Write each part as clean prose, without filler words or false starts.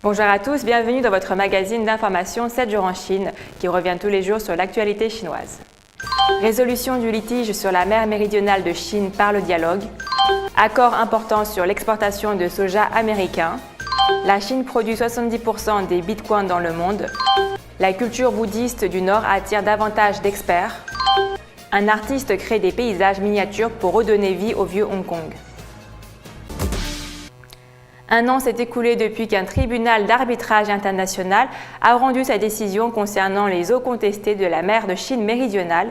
Bonjour à tous, bienvenue dans votre magazine d'information 7 jours en Chine qui revient tous les jours sur l'actualité chinoise. Résolution du litige sur la mer méridionale de Chine par le dialogue. Accord important sur l'exportation de soja américain. La Chine produit 70% des bitcoins dans le monde. La culture bouddhiste du Nord attire davantage d'experts. Un artiste crée des paysages miniatures pour redonner vie au vieux Hong Kong. Un an s'est écoulé depuis qu'un tribunal d'arbitrage international a rendu sa décision concernant les eaux contestées de la mer de Chine méridionale.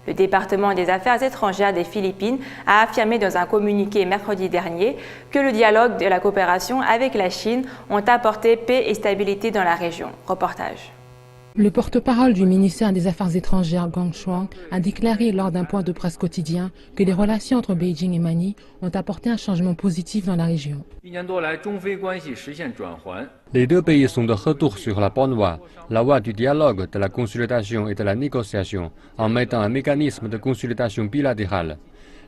Le département des Affaires étrangères des Philippines a affirmé dans un communiqué mercredi dernier que le dialogue et la coopération avec la Chine ont apporté paix et stabilité dans la région. Reportage. Le porte-parole du ministère des Affaires étrangères, Geng Shuang, a déclaré lors d'un point de presse quotidien que les relations entre Beijing et Manille ont apporté un changement positif dans la région. Les deux pays sont de retour sur la bonne voie, la voie du dialogue, de la consultation et de la négociation, en mettant un mécanisme de consultation bilatérale.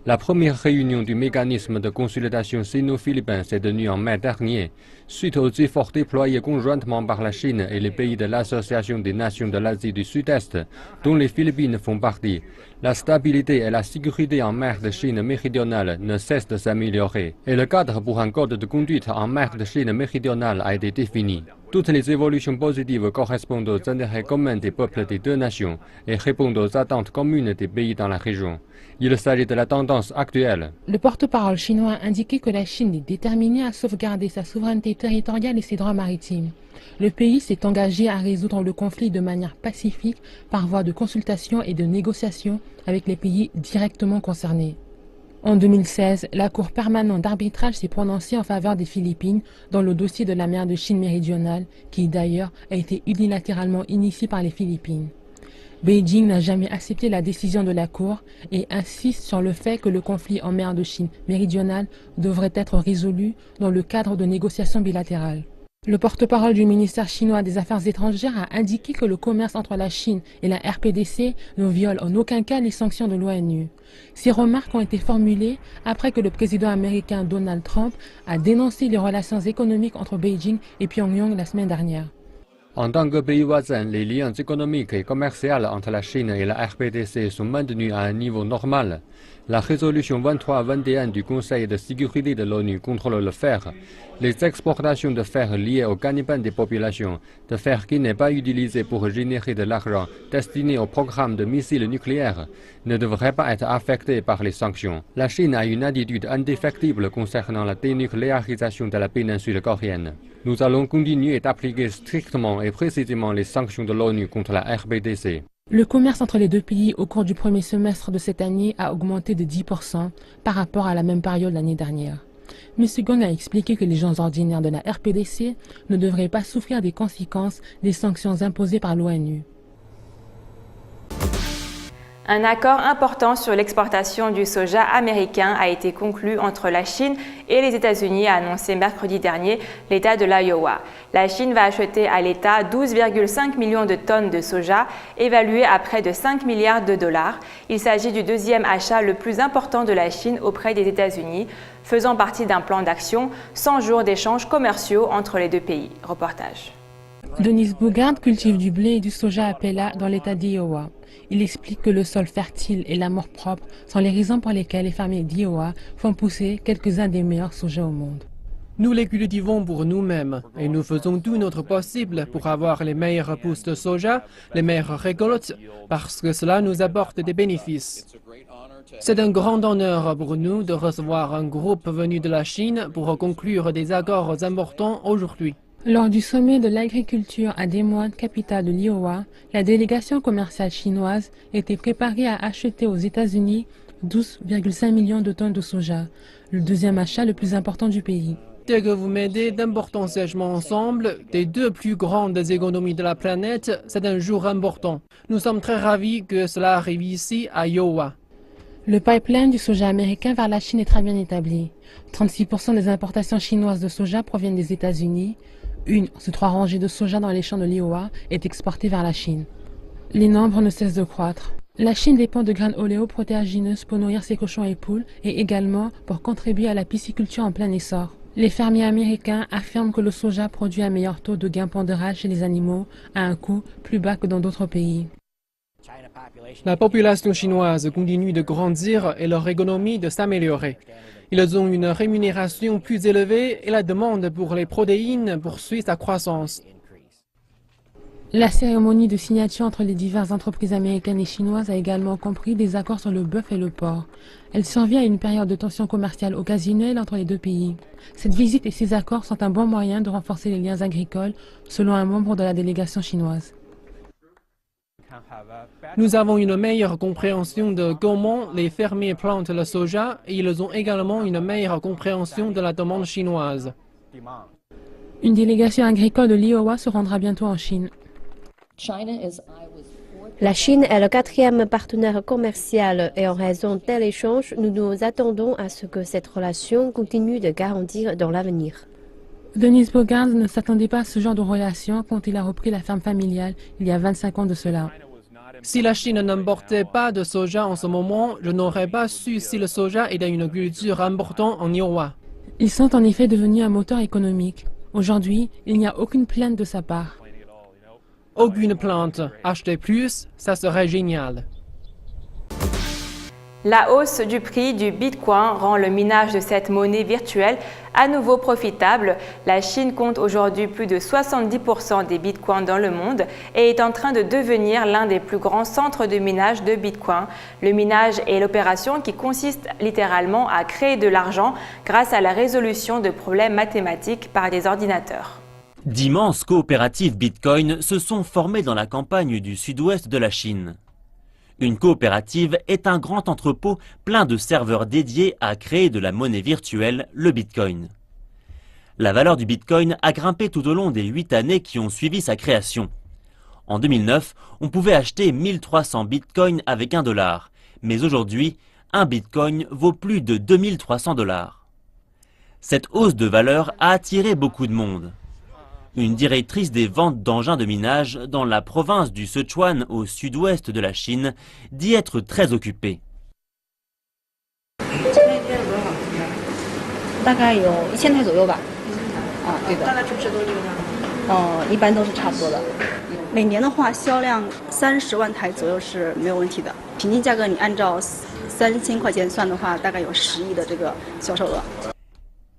La première réunion du mécanisme de consultation sino-philippin s'est tenue en mai dernier, suite aux efforts déployés conjointement par la Chine et les pays de l'Association des Nations de l'Asie du Sud-Est, dont les Philippines font partie. La stabilité et la sécurité en mer de Chine méridionale ne cessent de s'améliorer, et le cadre pour un code de conduite en mer de Chine méridionale a été défini. Toutes les évolutions positives correspondent aux intérêts communs des peuples des deux nations et répondent aux attentes communes des pays dans la région. Il s'agit de la tendance actuelle. Le porte-parole chinois a indiqué que la Chine est déterminée à sauvegarder sa souveraineté territoriale et ses droits maritimes. Le pays s'est engagé à résoudre le conflit de manière pacifique par voie de consultation et de négociation avec les pays directement concernés. En 2016, la Cour permanente d'arbitrage s'est prononcée en faveur des Philippines dans le dossier de la mer de Chine méridionale, qui d'ailleurs a été unilatéralement initié par les Philippines. Beijing n'a jamais accepté la décision de la Cour et insiste sur le fait que le conflit en mer de Chine méridionale devrait être résolu dans le cadre de négociations bilatérales. Le porte-parole du ministère chinois des Affaires étrangères a indiqué que le commerce entre la Chine et la RPDC ne viole en aucun cas les sanctions de l'ONU. Ces remarques ont été formulées après que le président américain Donald Trump a dénoncé les relations économiques entre Beijing et Pyongyang la semaine dernière. En tant que pays voisin, les liens économiques et commerciaux entre la Chine et la RPDC sont maintenus à un niveau normal. La résolution 2321 du Conseil de sécurité de l'ONU contrôle le fer. Les exportations de fer liées au gagne-pain des populations, de fer qui n'est pas utilisé pour générer de l'argent destiné au programme de missiles nucléaires, ne devraient pas être affectées par les sanctions. La Chine a une attitude indéfectible concernant la dénucléarisation de la péninsule coréenne. Nous allons continuer d'appliquer strictement et précisément les sanctions de l'ONU contre la RPDC. Le commerce entre les deux pays au cours du premier semestre de cette année a augmenté de 10% par rapport à la même période l'année dernière. M. Geng a expliqué que les gens ordinaires de la RPDC ne devraient pas souffrir des conséquences des sanctions imposées par l'ONU. Un accord important sur l'exportation du soja américain a été conclu entre la Chine et les États-Unis, a annoncé mercredi dernier l'État de l'Iowa. La Chine va acheter à l'État 12,5 millions de tonnes de soja, évaluées à près de 5 milliards de dollars. Il s'agit du deuxième achat le plus important de la Chine auprès des États-Unis, faisant partie d'un plan d'action 100 jours d'échanges commerciaux entre les deux pays. Reportage. Denis Bougard cultive du blé et du soja à Pella dans l'État d'Iowa. Il explique que le sol fertile et l'amour propre sont les raisons pour lesquelles les fermiers d'Iowa font pousser quelques-uns des meilleurs soja au monde. Nous les cultivons pour nous-mêmes et nous faisons tout notre possible pour avoir les meilleures pousses de soja, les meilleures récoltes, parce que cela nous apporte des bénéfices. C'est un grand honneur pour nous de recevoir un groupe venu de la Chine pour conclure des accords importants aujourd'hui. Lors du sommet de l'agriculture à Des Moines, capitale de l'Iowa, la délégation commerciale chinoise était préparée à acheter aux États-Unis 12,5 millions de tonnes de soja, le deuxième achat le plus important du pays. Dès que vous mettez d'importants engagements ensemble, des deux plus grandes économies de la planète, c'est un jour important. Nous sommes très ravis que cela arrive ici à Iowa. Le pipeline du soja américain vers la Chine est très bien établi. 36% des importations chinoises de soja proviennent des États-Unis. Une sur 3 rangées de soja dans les champs de l'Iowa est exportée vers la Chine. Les nombres ne cessent de croître. La Chine dépend de graines oléoprotéagineuses pour nourrir ses cochons et poules et également pour contribuer à la pisciculture en plein essor. Les fermiers américains affirment que le soja produit un meilleur taux de gain pondéral chez les animaux à un coût plus bas que dans d'autres pays. La population chinoise continue de grandir et leur économie de s'améliorer. Ils ont une rémunération plus élevée et la demande pour les protéines poursuit sa croissance. La cérémonie de signature entre les diverses entreprises américaines et chinoises a également compris des accords sur le bœuf et le porc. Elle survient à une période de tension commerciale occasionnelle entre les deux pays. Cette visite et ces accords sont un bon moyen de renforcer les liens agricoles, selon un membre de la délégation chinoise. Nous avons une meilleure compréhension de comment les fermiers plantent le soja et ils ont également une meilleure compréhension de la demande chinoise. Une délégation agricole de l'Iowa se rendra bientôt en Chine. La Chine est le quatrième partenaire commercial et en raison tel échange, nous nous attendons à ce que cette relation continue de garantir dans l'avenir. Dennis Bogard ne s'attendait pas à ce genre de relation quand il a repris la ferme familiale il y a 25 ans de cela. Si la Chine n'importait pas de soja en ce moment, je n'aurais pas su si le soja était une culture importante en Iowa. Ils sont en effet devenus un moteur économique. Aujourd'hui, il n'y a aucune plainte de sa part. Aucune plainte. Acheter plus, ça serait génial. La hausse du prix du Bitcoin rend le minage de cette monnaie virtuelle à nouveau profitable. La Chine compte aujourd'hui plus de 70% des Bitcoins dans le monde et est en train de devenir l'un des plus grands centres de minage de Bitcoin. Le minage est l'opération qui consiste littéralement à créer de l'argent grâce à la résolution de problèmes mathématiques par des ordinateurs. D'immenses coopératives Bitcoin se sont formées dans la campagne du sud-ouest de la Chine. Une coopérative est un grand entrepôt plein de serveurs dédiés à créer de la monnaie virtuelle, le Bitcoin. La valeur du Bitcoin a grimpé tout au long des 8 années qui ont suivi sa création. En 2009, on pouvait acheter 1300 Bitcoins avec $1, mais aujourd'hui, un Bitcoin vaut plus de 2300 $. Cette hausse de valeur a attiré beaucoup de monde. Une directrice des ventes d'engins de minage dans la province du Sichuan au sud-ouest de la Chine dit être très occupée.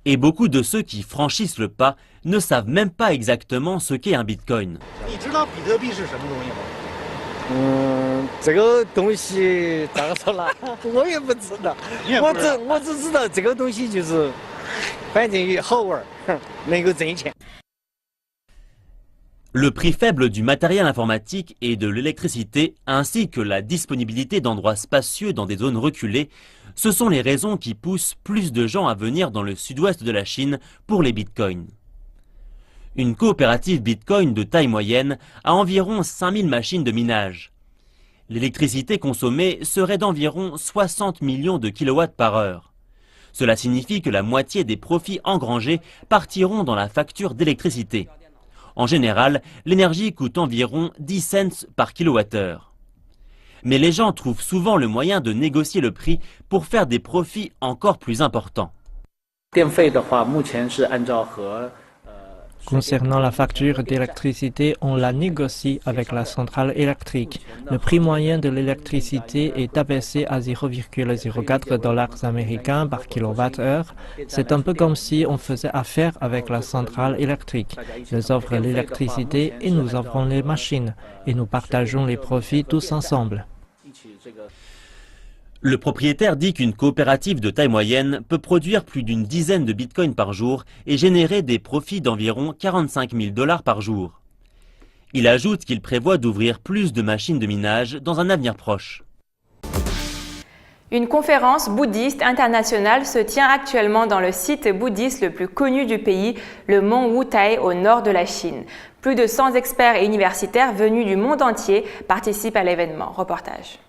Et beaucoup de ceux qui franchissent le pas ne savent même pas exactement ce qu'est un Bitcoin. Le prix faible du matériel informatique et de l'électricité, ainsi que la disponibilité d'endroits spacieux dans des zones reculées, ce sont les raisons qui poussent plus de gens à venir dans le sud-ouest de la Chine pour les bitcoins. Une coopérative bitcoin de taille moyenne a environ 5000 machines de minage. L'électricité consommée serait d'environ 60 millions de kilowatts par heure. Cela signifie que la moitié des profits engrangés partiront dans la facture d'électricité. En général, l'énergie coûte environ 10 cents par kilowattheure. Mais les gens trouvent souvent le moyen de négocier le prix pour faire des profits encore plus importants. Concernant la facture d'électricité, on la négocie avec la centrale électrique. Le prix moyen de l'électricité est abaissé à 0,04 $ américains par kilowattheure. C'est un peu comme si on faisait affaire avec la centrale électrique. Ils offrent l'électricité et nous offrons les machines. Et nous partageons les profits tous ensemble. Le propriétaire dit qu'une coopérative de taille moyenne peut produire plus d'une dizaine de bitcoins par jour et générer des profits d'environ 45 000 $ par jour. Il ajoute qu'il prévoit d'ouvrir plus de machines de minage dans un avenir proche. Une conférence bouddhiste internationale se tient actuellement dans le site bouddhiste le plus connu du pays, le mont Wutai au nord de la Chine. Plus de 100 experts et universitaires venus du monde entier participent à l'événement. Reportage.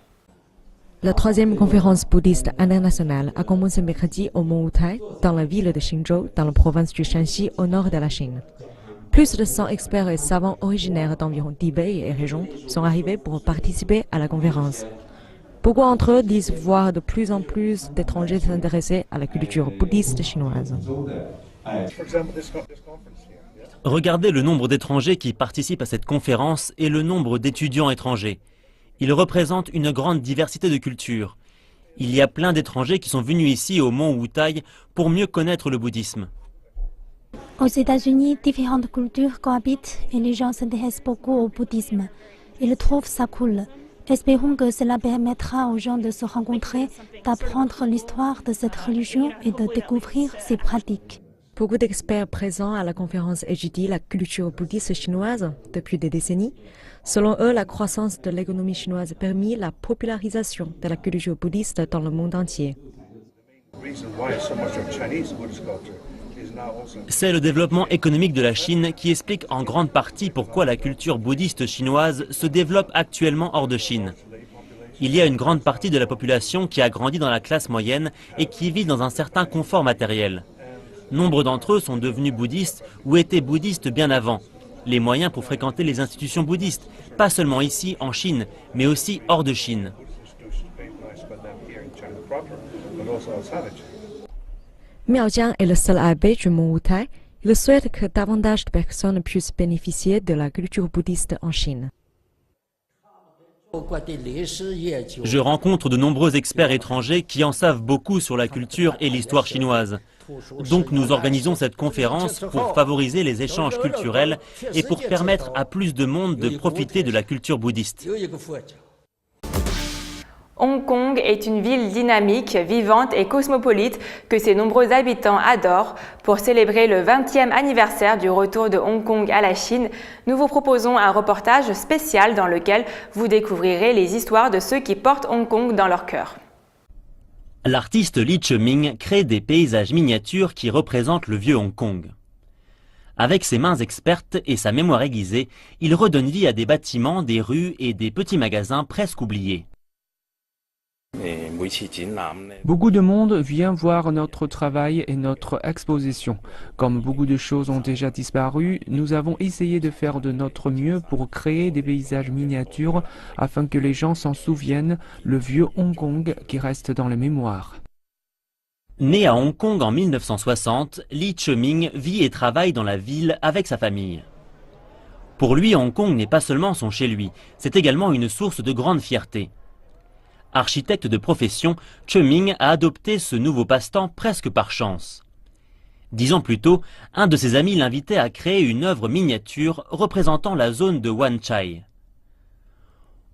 La troisième conférence bouddhiste internationale a commencé mercredi au mont Wutai, dans la ville de Xinzhou, dans la province du Shanxi, au nord de la Chine. Plus de 100 experts et savants originaires d'environ Tibet et régions sont arrivés pour participer à la conférence. Beaucoup d'entre eux disent voir de plus en plus d'étrangers s'intéresser à la culture bouddhiste chinoise. Regardez le nombre d'étrangers qui participent à cette conférence et le nombre d'étudiants étrangers. Ils représentent une grande diversité de cultures. Il y a plein d'étrangers qui sont venus ici au mont Wutai pour mieux connaître le bouddhisme. Aux États-Unis, différentes cultures cohabitent et les gens s'intéressent beaucoup au bouddhisme. Ils trouvent ça cool. Espérons que cela permettra aux gens de se rencontrer, d'apprendre l'histoire de cette religion et de découvrir ses pratiques. Beaucoup d'experts présents à la conférence étudient la culture bouddhiste chinoise depuis des décennies. Selon eux, la croissance de l'économie chinoise a permis la popularisation de la culture bouddhiste dans le monde entier. C'est le développement économique de la Chine qui explique en grande partie pourquoi la culture bouddhiste chinoise se développe actuellement hors de Chine. Il y a une grande partie de la population qui a grandi dans la classe moyenne et qui vit dans un certain confort matériel. Nombre d'entre eux sont devenus bouddhistes ou étaient bouddhistes bien avant. Les moyens pour fréquenter les institutions bouddhistes, pas seulement ici en Chine, mais aussi hors de Chine. Miao Jiang est le seul abbé du mont Wutai. Il souhaite que davantage de personnes puissent bénéficier de la culture bouddhiste en Chine. Je rencontre de nombreux experts étrangers qui en savent beaucoup sur la culture et l'histoire chinoise. Donc nous organisons cette conférence pour favoriser les échanges culturels et pour permettre à plus de monde de profiter de la culture bouddhiste. Hong Kong est une ville dynamique, vivante et cosmopolite que ses nombreux habitants adorent. Pour célébrer le 20e anniversaire du retour de Hong Kong à la Chine, nous vous proposons un reportage spécial dans lequel vous découvrirez les histoires de ceux qui portent Hong Kong dans leur cœur. L'artiste Lee Che-ming crée des paysages miniatures qui représentent le vieux Hong Kong. Avec ses mains expertes et sa mémoire aiguisée, il redonne vie à des bâtiments, des rues et des petits magasins presque oubliés. Beaucoup de monde vient voir notre travail et notre exposition. Comme beaucoup de choses ont déjà disparu, nous avons essayé de faire de notre mieux pour créer des paysages miniatures afin que les gens s'en souviennent, le vieux Hong Kong qui reste dans les mémoires. Né à Hong Kong en 1960, Lee Che-ming vit et travaille dans la ville avec sa famille. Pour lui, Hong Kong n'est pas seulement son chez-lui, c'est également une source de grande fierté. Architecte de profession, Che-ming a adopté ce nouveau passe-temps presque par chance. 10 ans plus tôt, un de ses amis l'invitait à créer une œuvre miniature représentant la zone de Wan Chai.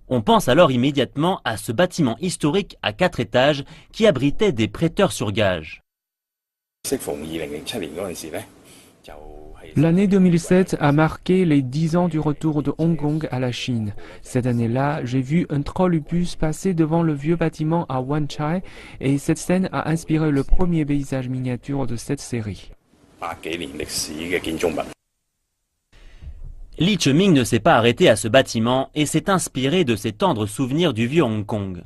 On pense alors immédiatement à ce bâtiment historique à 4 étages qui abritait des prêteurs sur gage. L'année 2007 a marqué les 10 ans du retour de Hong Kong à la Chine. Cette année-là, j'ai vu un trolleybus passer devant le vieux bâtiment à Wan Chai et cette scène a inspiré le premier paysage miniature de cette série. Lee Che-ming ne s'est pas arrêté à ce bâtiment et s'est inspiré de ses tendres souvenirs du vieux Hong Kong.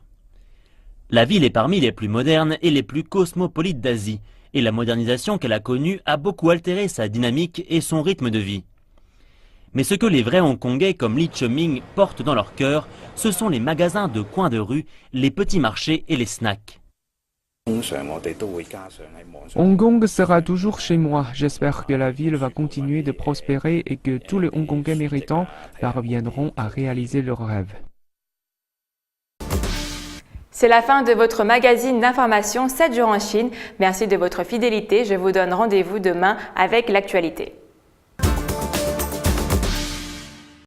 La ville est parmi les plus modernes et les plus cosmopolites d'Asie. Et la modernisation qu'elle a connue a beaucoup altéré sa dynamique et son rythme de vie. Mais ce que les vrais Hongkongais comme Lee Che-ming portent dans leur cœur, ce sont les magasins de coin de rue, les petits marchés et les snacks. Hong Kong sera toujours chez moi. J'espère que la ville va continuer de prospérer et que tous les Hongkongais méritants parviendront à réaliser leurs rêves. C'est la fin de votre magazine d'information 7 jours en Chine. Merci de votre fidélité. Je vous donne rendez-vous demain avec l'actualité.